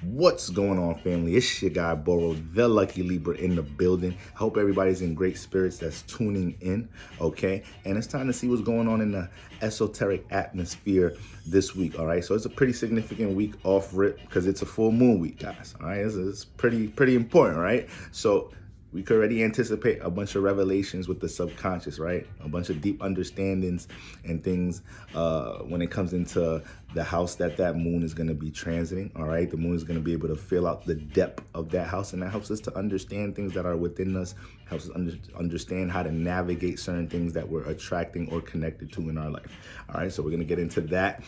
What's going on, family? It's your guy Boro, the Lucky Libra, in the building. Hope everybody's in great spirits that's tuning in, okay? And it's time to see what's going on in the esoteric atmosphere this week, all right? So it's a pretty significant week off rip because it's a full moon week, guys, all right? It's pretty important, right? So we could already anticipate a bunch of revelations with the subconscious, right? A bunch of deep understandings and things when it comes into the house that moon is going to be transiting, all right? The moon is going to be able to fill out the depth of that house, and that helps us to understand things that are within us, helps us understand how to navigate certain things that we're attracting or connected to in our life, all right? So we're going to get into that.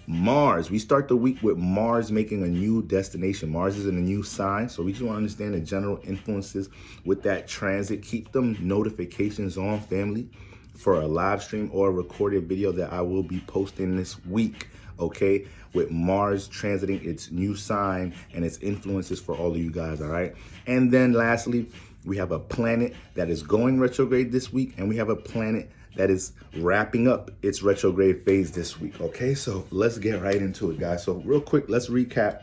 Mars, we start the week with Mars making a new destination. Mars is in a new sign, so we just want to understand the general influences with that transit. Keep them notifications on, family, for a live stream or a recorded video that I will be posting this week, okay, with Mars transiting its new sign and its influences for all of you guys, all right? And then lastly, we have a planet that is going retrograde this week, and we have a planet that is wrapping up its retrograde phase this week, okay? So let's get right into it, guys. So real quick, let's recap.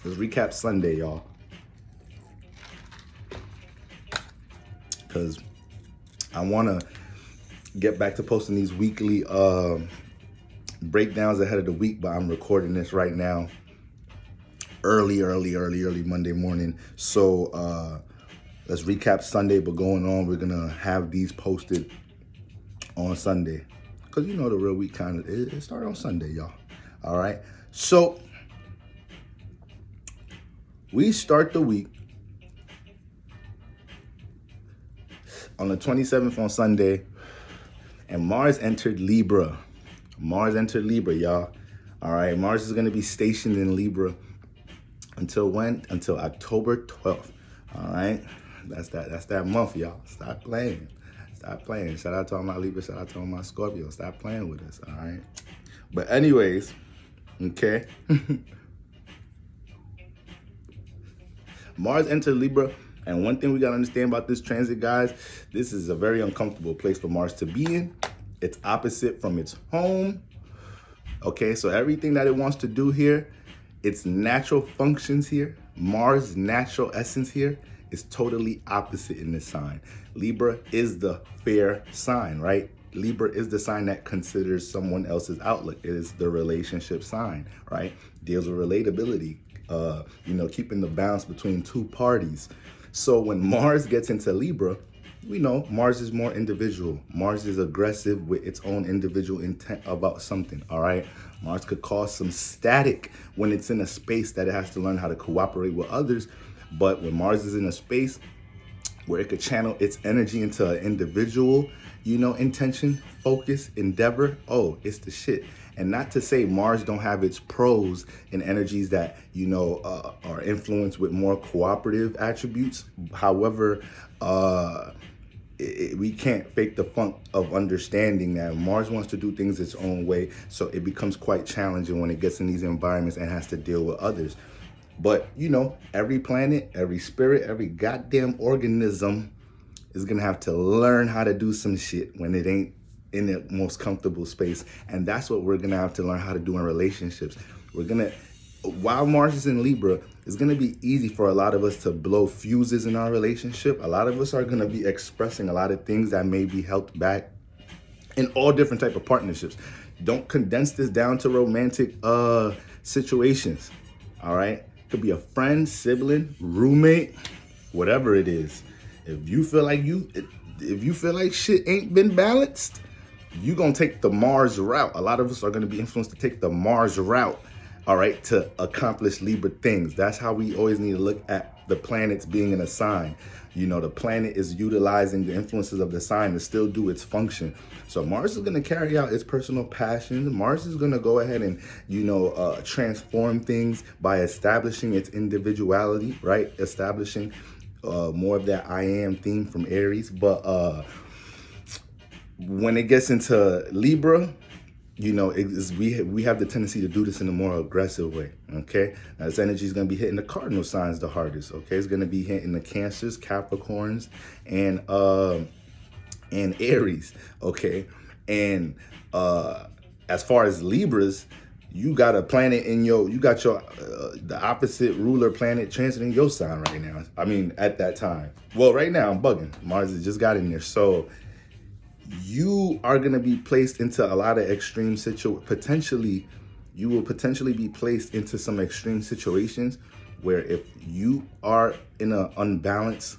Let's recap Sunday, y'all. Because I want to get back to posting these weekly breakdowns ahead of the week, but I'm recording this right now early Monday morning. So let's recap Sunday, but going on, we're going to have these posted on Sunday, because you know the real week kind of it started on Sunday, y'all. All right, so we start the week on the 27th on Sunday, and Mars entered Libra. Mars entered Libra, y'all. All right, Mars is going to be stationed in Libra until when? Until October 12th. All right, that's that month, y'all. Stop playing. Stop playing. Shout out to all my Libra. Shout out to all my Scorpio. Stop playing with us, all right? But anyways, okay. Mars entered Libra, and one thing we got to understand about this transit, guys, this is a very uncomfortable place for Mars to be in. It's opposite from its home, okay? So everything that it wants to do here, its natural functions here, Mars' natural essence here, is totally opposite in this sign. Libra is the fair sign, right? Libra is the sign that considers someone else's outlook. It is the relationship sign, right? Deals with relatability, keeping the balance between two parties. So when Mars gets into Libra, we know Mars is more individual. Mars is aggressive with its own individual intent about something, all right? Mars could cause some static when it's in a space that it has to learn how to cooperate with others. But when Mars is in a space where it could channel its energy into an individual, intention, focus, endeavor, oh, it's the shit. And not to say Mars don't have its pros and energies that, are influenced with more cooperative attributes. However, we can't fake the funk of understanding that Mars wants to do things its own way. So it becomes quite challenging when it gets in these environments and has to deal with others. But, every planet, every spirit, every goddamn organism is going to have to learn how to do some shit when it ain't in the most comfortable space. And that's what we're going to have to learn how to do in relationships. While Mars is in Libra, it's going to be easy for a lot of us to blow fuses in our relationship. A lot of us are going to be expressing a lot of things that may be held back in all different type of partnerships. Don't condense this down to romantic situations, all right? Could be a friend, sibling, roommate, whatever it is. If you feel like shit ain't been balanced, you gonna take the Mars route. A lot of us are gonna be influenced to take the Mars route, all right, to accomplish Libra things. That's how we always need to look at the planets being in a sign. The planet is utilizing the influences of the sign to still do its function. So Mars is going to carry out its personal passion. Mars is going to go ahead and, transform things by establishing its individuality, right? Establishing more of that I am theme from Aries. But when it gets into Libra, we have the tendency to do this in a more aggressive way, okay? Now, this energy is going to be hitting the cardinal signs the hardest, okay? It's going to be hitting the Cancers, Capricorns, and Aries, okay? And as far as Libras, you got a planet in you got your the opposite ruler planet transiting your sign right now. I mean, at that time. Well, right now I'm bugging. Mars has just got in there, so you are gonna be placed into a lot of extreme potentially. You will potentially be placed into some extreme situations where if you are in an unbalanced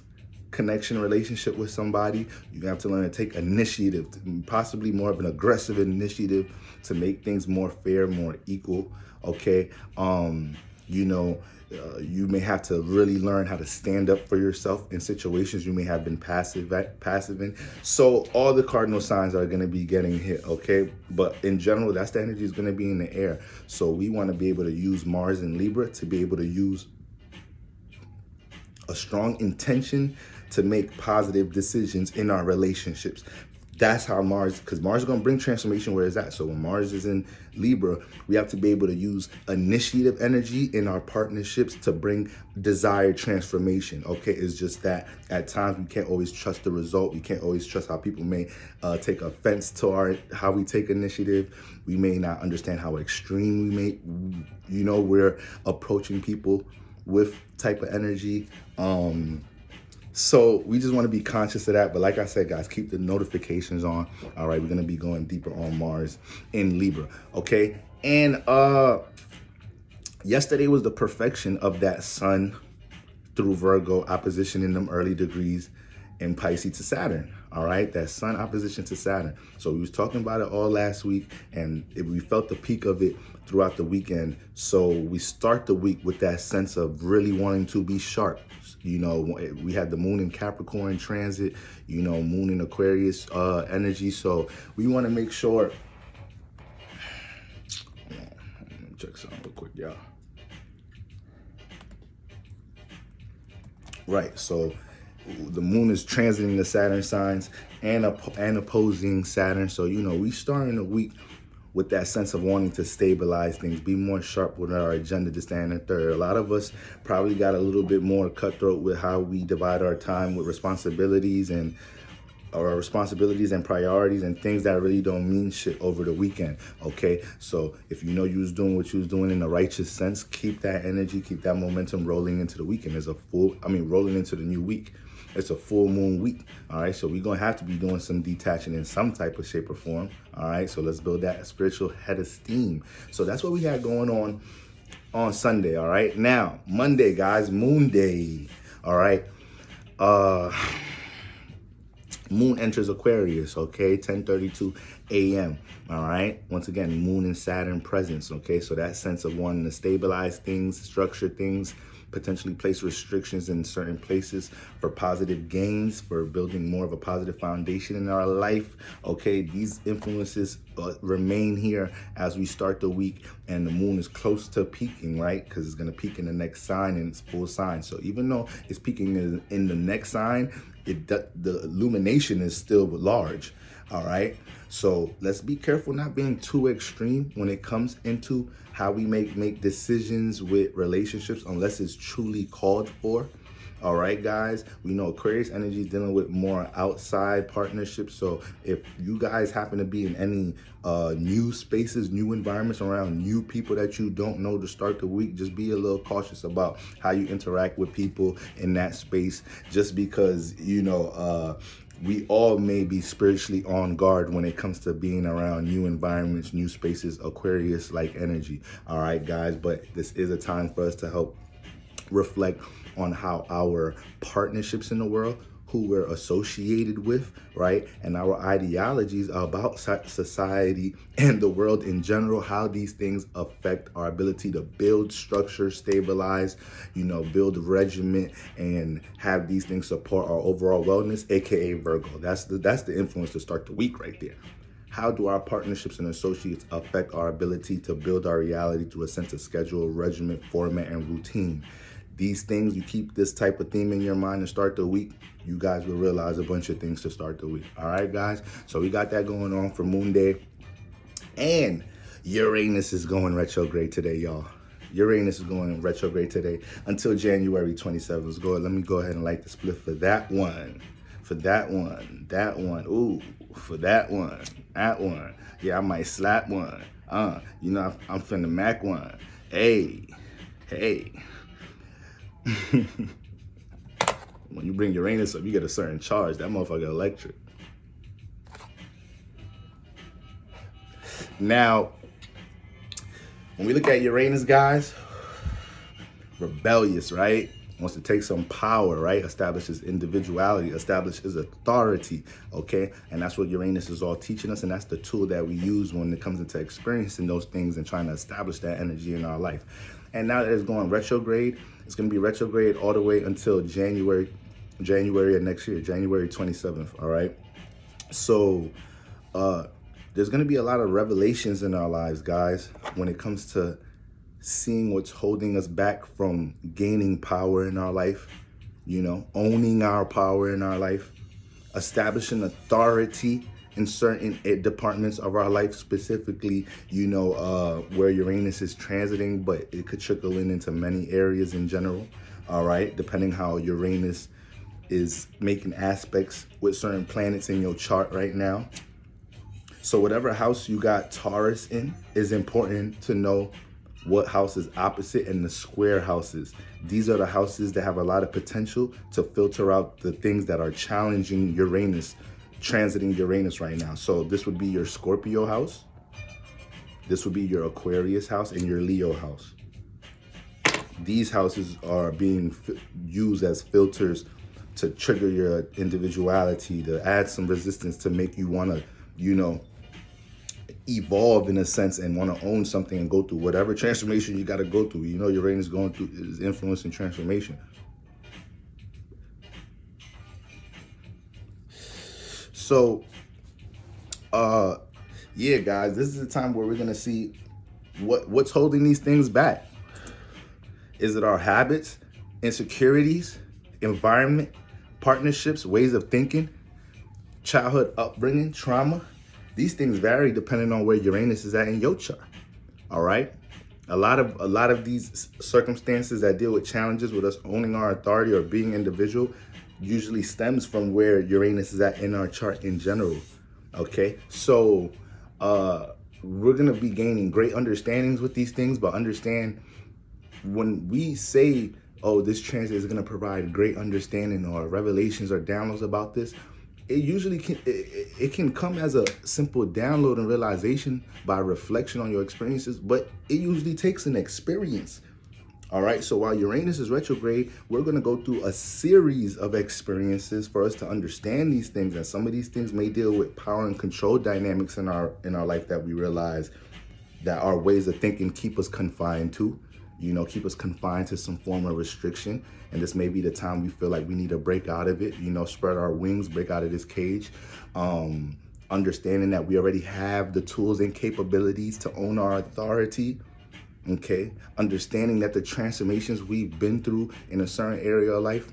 connection relationship with somebody, you have to learn to take initiative, possibly more of an aggressive initiative to make things more fair, more equal. Okay. You know, you may have to really learn how to stand up for yourself in situations you may have been passive in. So all the cardinal signs are going to be getting hit, okay? But in general, that's the energy is going to be in the air. So we want to be able to use Mars and Libra to be able to use a strong intention to make positive decisions in our relationships. That's how Mars, because Mars is going to bring transformation where it's at. So when Mars is in Libra, we have to be able to use initiative energy in our partnerships to bring desired transformation. Okay, it's just that at times we can't always trust the result. We can't always trust how people may take offense to how we take initiative. We may not understand how extreme we're approaching people with type of energy. So we just want to be conscious of that. But like I said, guys, keep the notifications on. All right, we're going to be going deeper on Mars in Libra. Okay. And yesterday was the perfection of that Sun through Virgo opposition in them early degrees in Pisces to Saturn. All right, that Sun opposition to Saturn. So we was talking about it all last week, and we felt the peak of it throughout the weekend. So we start the week with that sense of really wanting to be sharp. You know, we had the moon in Capricorn transit, you know, moon in Aquarius energy. So we want to make sure. Let me check something real quick, y'all. Right, so the moon is transiting the Saturn signs and opposing Saturn. So, you know, we starting the week with that sense of wanting to stabilize things, be more sharp with our agenda to stand in third. A lot of us probably got a little bit more cutthroat with how we divide our time with responsibilities and priorities and things that really don't mean shit over the weekend. Okay, so if you know you was doing what you was doing in a righteous sense, keep that energy, keep that momentum rolling into the weekend. Rolling into the new week. It's a full moon week. All right, so we're gonna have to be doing some detaching in some type of shape or form. All right, so let's build that spiritual head of steam. So that's what we had going on Sunday. All right, now Monday, guys, Moon Day. All right, Moon enters Aquarius, okay, 10:32 a.m. All right, once again, Moon and Saturn presence, okay, so that sense of wanting to stabilize things, structure things, potentially place restrictions in certain places for positive gains, for building more of a positive foundation in our life. Okay, these influences remain here as we start the week, and the moon is close to peaking, right? Because it's going to peak in the next sign, and it's full sign. So even though it's peaking in the next sign, the illumination is still large. All right, so let's be careful not being too extreme when it comes into how we make decisions with relationships unless it's truly called for. All right, guys, we know Aquarius energy is dealing with more outside partnerships. So if you guys happen to be in any new spaces, new environments around new people that you don't know to start the week, just be a little cautious about how you interact with people in that space, just because, you know, we all may be spiritually on guard when it comes to being around new environments, new spaces, Aquarius-like energy. All right, guys, but this is a time for us to help reflect on how our partnerships in the world, who we're associated with, right? And our ideologies about society and the world in general, how these things affect our ability to build structure, stabilize, you know, build regiment, and have these things support our overall wellness, AKA Virgo. That's the influence to start the week right there. How do our partnerships and associates affect our ability to build our reality through a sense of schedule, regiment, format, and routine? These things, you keep this type of theme in your mind and start the week, you guys will realize a bunch of things to start the week. All right, guys? So we got that going on for Moon Day. And Uranus is going retrograde today, y'all. Uranus is going retrograde today until January 27th. Let's go. Let me go ahead and light the split for that one. For that one. That one. Ooh, for that one. That one. Yeah, I might slap one. I'm finna Mac one. Hey. When you bring Uranus up, you get a certain charge. That motherfucker electric. Now, when we look at Uranus, guys, rebellious, right? Wants to take some power, right? Establishes individuality, establishes authority, okay? And that's what Uranus is all teaching us, and that's the tool that we use when it comes into experiencing those things and trying to establish that energy in our life. And now that it's going retrograde, it's going to be retrograde all the way until January of next year, January 27th, all right? So there's going to be a lot of revelations in our lives, guys, when it comes to seeing what's holding us back from gaining power in our life, owning our power in our life, establishing authority in certain departments of our life, specifically, where Uranus is transiting, but it could trickle into many areas in general, all right, depending how Uranus is making aspects with certain planets in your chart right now. So whatever house you got Taurus in, is important to know what house is opposite and the square houses. These are the houses that have a lot of potential to filter out the things that are challenging Uranus, transiting Uranus right now. So this would be your Scorpio house. This would be your Aquarius house and your Leo house. These houses are being used as filters to trigger your individuality, to add some resistance, to make you want to, evolve in a sense and want to own something and go through whatever transformation you got to go through. Uranus going through is influencing transformation. So, yeah, guys, this is a time where we're going to see what's holding these things back. Is it our habits, insecurities, environment, partnerships, ways of thinking, childhood upbringing, trauma? These things vary depending on where Uranus is at in your chart. All right. A lot of these circumstances that deal with challenges with us owning our authority or being individual usually stems from where Uranus is at in our chart in general. Okay. So we're gonna be gaining great understandings with these things, but understand when we say, oh, this transit is gonna provide great understanding or revelations or downloads about this, it usually can come as a simple download and realization by reflection on your experiences, but it usually takes an experience. All right, so while Uranus is retrograde, we're going to go through a series of experiences for us to understand these things, and some of these things may deal with power and control dynamics in our life that we realize that our ways of thinking keep us confined to. Keep us confined to some form of restriction. And this may be the time we feel like we need to break out of it, spread our wings, break out of this cage. Understanding that we already have the tools and capabilities to own our authority. Okay. Understanding that the transformations we've been through in a certain area of life,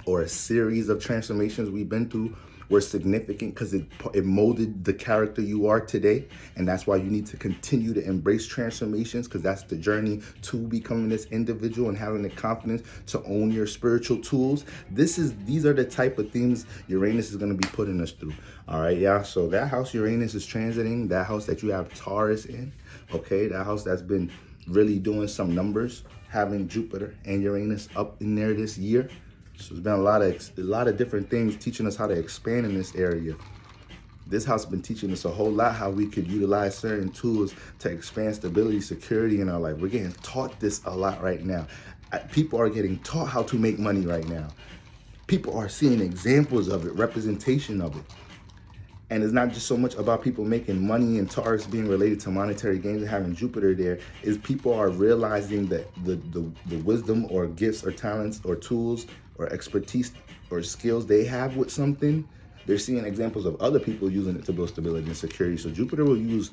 or a series of transformations we've been through, were significant because it molded the character you are today. And that's why you need to continue to embrace transformations, because that's the journey to becoming this individual and having the confidence to own your spiritual tools. These are the type of themes Uranus is going to be putting us through. All right, yeah. So that house Uranus is transiting, that house that you have Taurus in, okay, that house that's been really doing some numbers, having Jupiter and Uranus up in there this year. So there's been a lot of different things teaching us how to expand in this area. This house has been teaching us a whole lot how we could utilize certain tools to expand stability, security in our life. We're getting taught this a lot right now. People are getting taught how to make money right now. People are seeing examples of it, representation of it. And it's not just so much about people making money and Taurus being related to monetary gains and having Jupiter there, is people are realizing that the wisdom or gifts or talents or tools or expertise or skills they have with something, they're seeing examples of other people using it to build stability and security. So Jupiter will use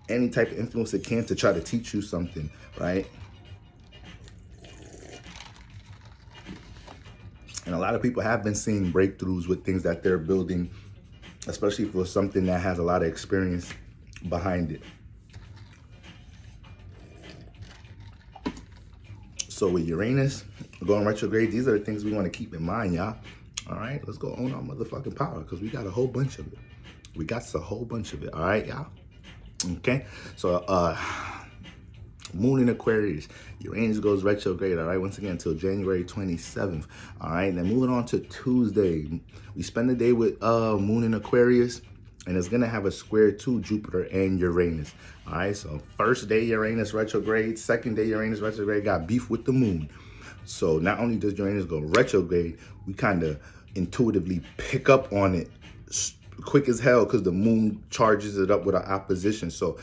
any type of influence it can to try to teach you something, right? And a lot of people have been seeing breakthroughs with things that they're building, especially for something that has a lot of experience behind it. So with Uranus going retrograde, these are the things we want to keep in mind, y'all. All right, let's go own our motherfucking power, because we got a whole bunch of it. We got a whole bunch of it, all right, y'all? Okay, so Moon in Aquarius, Uranus goes retrograde, all right, once again, until January 27th, all right? Then moving on to Tuesday, we spend the day with Moon in Aquarius, and it's gonna have a square to Jupiter and Uranus, all right? So first day Uranus retrograde, second day Uranus retrograde, got beef with the moon. So not only does Uranus go retrograde, we kind of intuitively pick up on it quick as hell because the moon charges it up with our opposition. So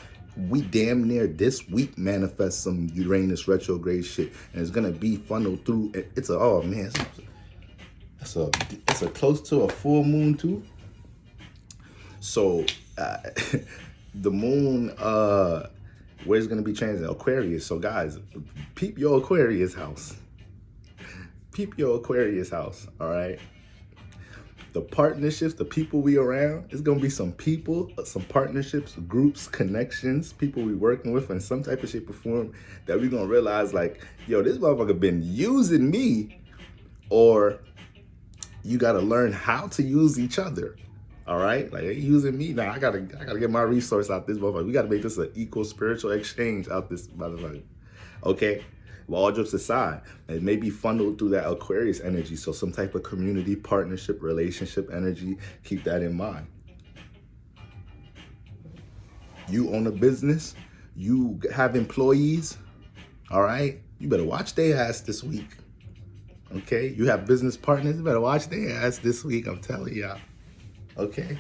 we damn near this week manifest some Uranus retrograde shit, and it's gonna be funneled through. It's a, oh man, it's a close to a full moon too. So the moon where's gonna be transit? Aquarius. So guys, peep your Aquarius house. Peep your Aquarius house. All right. The partnerships, the people we around, it's gonna be some people, some partnerships, groups, connections, people we working with in some type of shape or form that we gonna realize like, yo, this motherfucker been using me, or you gotta learn how to use each other. All right, like they using me now. I gotta get my resource out this motherfucker. We gotta make this an equal spiritual exchange out this motherfucker. Okay. Well, all jokes aside, it may be funneled through that Aquarius energy. So some type of community, partnership, relationship energy, keep that in mind. You own a business, you have employees, all right? You better watch their ass this week, okay? You have business partners, you better watch their ass this week, I'm telling y'all, okay?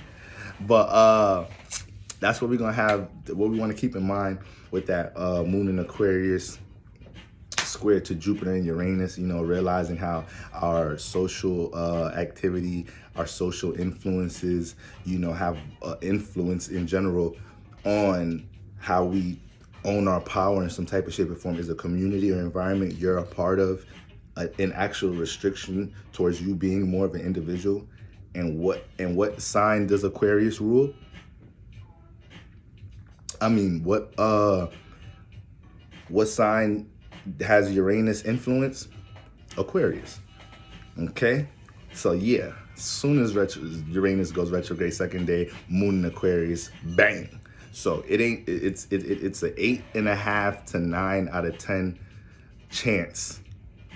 But that's what we're gonna have, what we wanna keep in mind with that moon in Aquarius, square to Jupiter and Uranus, you know, realizing how our social activity, our social influences, you know, have influence in general on how we own our power in some type of shape or form. Is a community or environment you're a part of an actual restriction towards you being more of an individual? And what sign does Aquarius rule? I mean, what sign has Uranus influence? Aquarius. Okay, so yeah, as soon as Uranus goes retrograde, second day, moon in Aquarius, bang. So it's an 8.5 to 9 out of 10 chance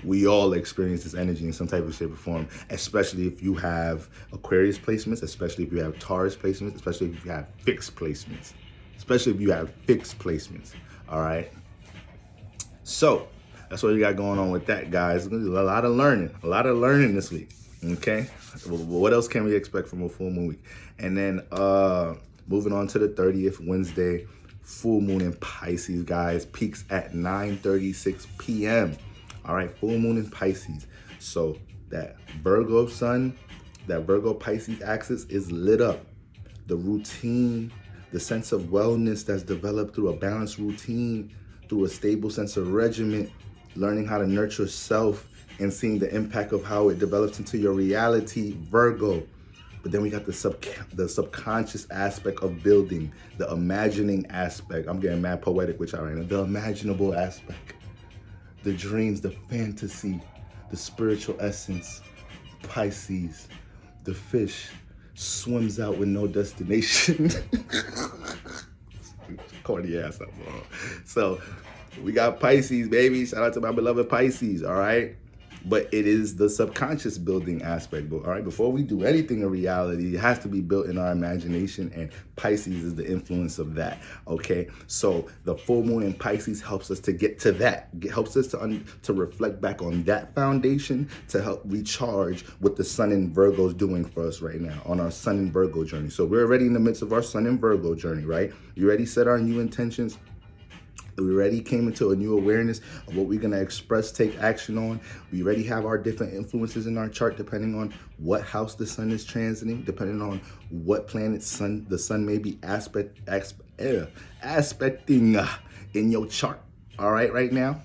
we all experience this energy in some type of shape or form, especially if you have Aquarius placements, especially if you have Taurus placements, especially if you have fixed placements, all right? So that's what we got going on with that, guys. A lot of learning this week, okay? What else can we expect from a full moon week? And then moving on to the 30th, Wednesday, full moon in Pisces, guys. Peaks at 9:36 p.m. All right, full moon in Pisces. So that Virgo sun, that Virgo Pisces axis is lit up. The routine, the sense of wellness that's developed through a balanced routine, through a stable sense of regimen, learning how to nurture self and seeing the impact of how it develops into your reality, Virgo. But then we got the subconscious aspect of building, the imagining aspect. I'm getting mad poetic with y'all right now. The imaginable aspect, the dreams, the fantasy, the spiritual essence. Pisces, the fish swims out with no destination. Corny ass up, bro. So we got Pisces, baby. Shout out to my beloved Pisces, all right? But it is the subconscious building aspect, all right? Before we do anything in reality, it has to be built in our imagination, and Pisces is the influence of that, okay? So the full moon in Pisces helps us to get to that. It helps us to reflect back on that foundation to help recharge what the sun in Virgo is doing for us right now on our sun in Virgo journey. So we're already in the midst of our sun in Virgo journey, right? We already set our new intentions. We already came into a new awareness of what we're going to express, take action on. We already have our different influences in our chart depending on what house the sun is transiting, depending on what planet the sun may be aspecting in your chart, all right now.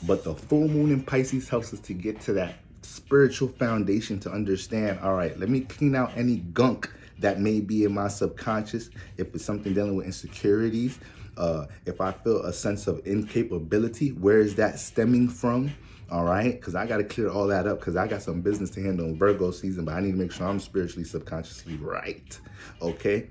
But the full moon in Pisces helps us to get to that spiritual foundation to understand, all right, let me clean out any gunk that may be in my subconscious. If it's something dealing with insecurities, if I feel a sense of incapability, where is that stemming from? All right, because I got to clear all that up because I got some business to handle in Virgo season, but I need to make sure I'm spiritually, subconsciously right. Okay.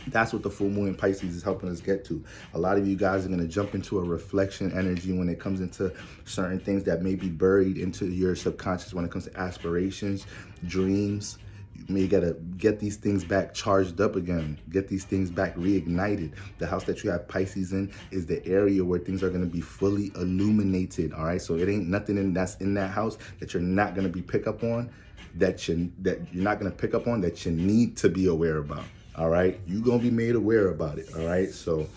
That's what the full moon in Pisces is helping us get to. A lot of you guys are going to jump into a reflection energy when it comes into certain things that may be buried into your subconscious when it comes to aspirations, dreams. You may gotta get these things back charged up again, get these things back reignited. The house that you have Pisces in is the area where things are going to be fully illuminated. All right, so it ain't nothing that's in that house that you're not going to be pick up on, that you're not going to pick up on, that you need to be aware about. All right, you're gonna be made aware about it. All right, so,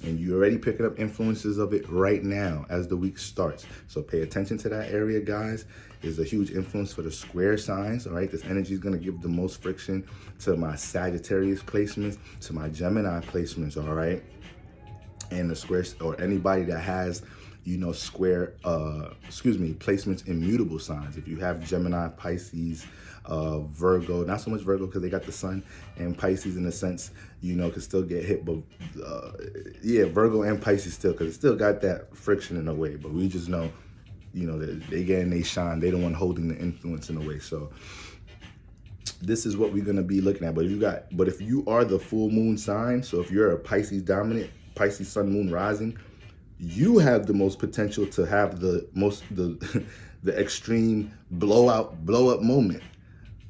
and you're already picking up influences of it right now as the week starts. So pay attention to that area, guys. Is a huge influence for the square signs. All right, this energy is gonna give the most friction to my Sagittarius placements, to my Gemini placements. All right, and the squares, or anybody that has, you know, square, placements in mutable signs. If you have Gemini, Pisces, Virgo, not so much Virgo because they got the sun, and Pisces in a sense, you know, can still get hit, but yeah, Virgo and Pisces still, because it still got that friction in a way, but we just know, you know, that they get and they shine. They the one holding the influence in a way. So this is what we're going to be looking at. But if you are the full moon sign, so if you're a Pisces dominant, Pisces sun, moon, rising, you have the most potential to have the the extreme blow up moment,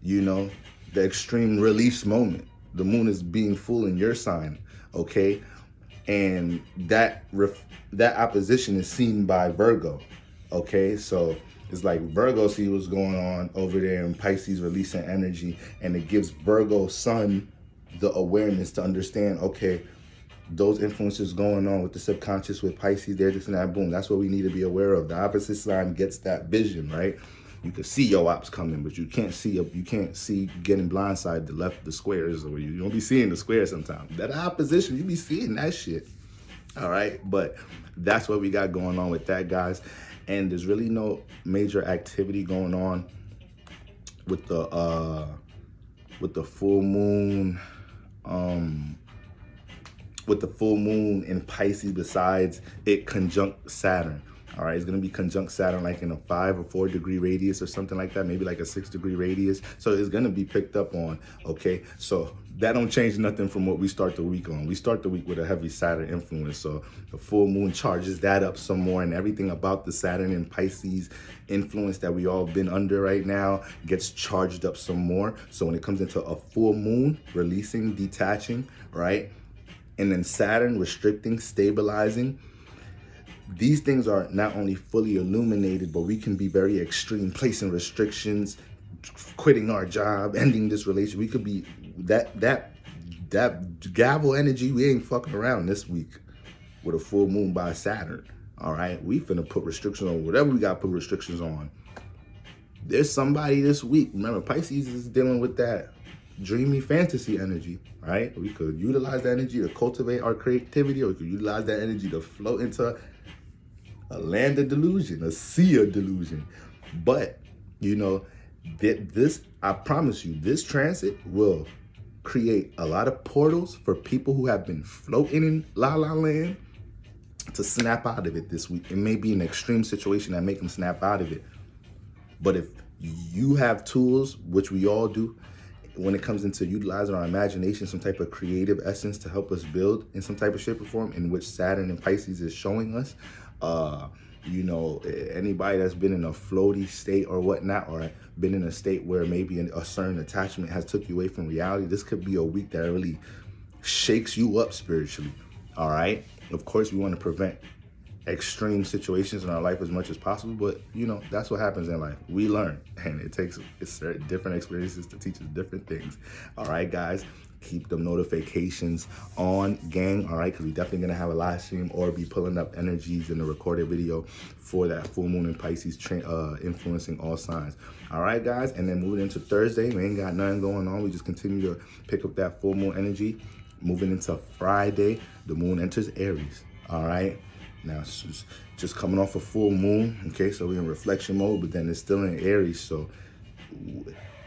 you know, the extreme release moment. The moon is being full in your sign, okay? And that opposition is seen by Virgo, okay? So it's like Virgo see what's going on over there, and Pisces releasing energy, and it gives Virgo sun the awareness to understand, okay, those influences going on with the subconscious, with Pisces, they're just in that boom. That's what we need to be aware of. The opposite sign gets that vision, right? You can see your ops coming, but you can't see getting blindsided the squares, or you don't be seeing the squares sometimes. That opposition, you be seeing that shit. All right, but that's what we got going on with that, guys. And there's really no major activity going on with the full moon. With the full moon in Pisces, besides it conjunct Saturn. All right, it's gonna be conjunct Saturn like in a 5 or 4 degree radius or something like that, maybe like a 6 degree radius. So it's gonna be picked up on, okay? So that don't change nothing from what we start the week on. We start the week with a heavy Saturn influence. So the full moon charges that up some more, and everything about the Saturn and Pisces influence that we all been under right now gets charged up some more. So when it comes into a full moon, releasing, detaching, right? And then Saturn restricting, stabilizing. These things are not only fully illuminated, but we can be very extreme, placing restrictions, quitting our job, ending this relationship. We could be that gavel energy. We ain't fucking around this week with a full moon by Saturn. All right, we finna put restrictions on whatever we got to put restrictions on. There's somebody this week. Remember, Pisces is dealing with that dreamy fantasy energy, right? We could utilize that energy to cultivate our creativity, or we could utilize that energy to float into a land of delusion, a sea of delusion. But, you know, this, I promise you, this transit will create a lot of portals for people who have been floating in La La Land to snap out of it this week. It may be an extreme situation that make them snap out of it. But if you have tools, which we all do, when it comes into utilizing our imagination, some type of creative essence to help us build in some type of shape or form, in which Saturn and Pisces is showing us, you know, anybody that's been in a floaty state or whatnot, or been in a state where maybe a certain attachment has took you away from reality, this could be a week that really shakes you up spiritually. All right. Of course, we want to prevent extreme situations in our life as much as possible, but you know, that's what happens in life. We learn, and it takes different experiences to teach us different things. All right, guys, keep them notifications on, gang. All right, because we definitely gonna have a live stream or be pulling up energies in the recorded video for that full moon in Pisces influencing all signs. All right, guys, and then moving into Thursday, we ain't got nothing going on. We just continue to pick up that full moon energy. Moving into Friday, the moon enters Aries. All right. Now, it's just coming off a full moon, okay? So we're in reflection mode, but then it's still in Aries. So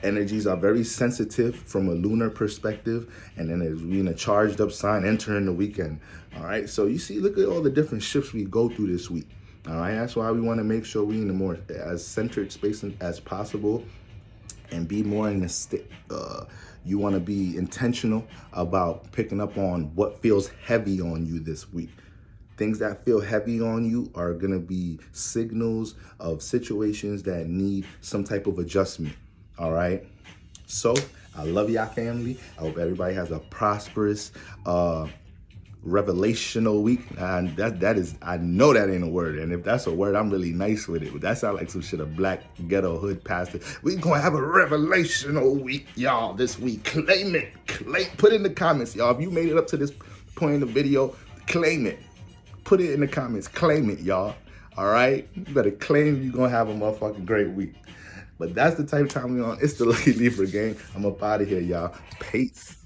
energies are very sensitive from a lunar perspective. And then as we in a charged up sign entering the weekend, all right? So you see, look at all the different shifts we go through this week, all right? That's why we want to make sure we in the more as centered space as possible. and be more in the you want to be intentional about picking up on what feels heavy on you this week. Things that feel heavy on you are going to be signals of situations that need some type of adjustment. All right. So I love y'all, family. I hope everybody has a prosperous, revelational week. And that is, I know that ain't a word. And if that's a word, I'm really nice with it. But that sounds like some shit a black ghetto hood pastor. We gonna have a revelational week, y'all, this week. Claim it. Put it in the comments, y'all. If you made it up to this point in the video, claim it. Put it in the comments. Claim it, y'all. All right? You better claim you're gonna have a motherfucking great week. But that's the type of time we on. It's the Lucky Libra gang. I'm up out of here, y'all. Peace.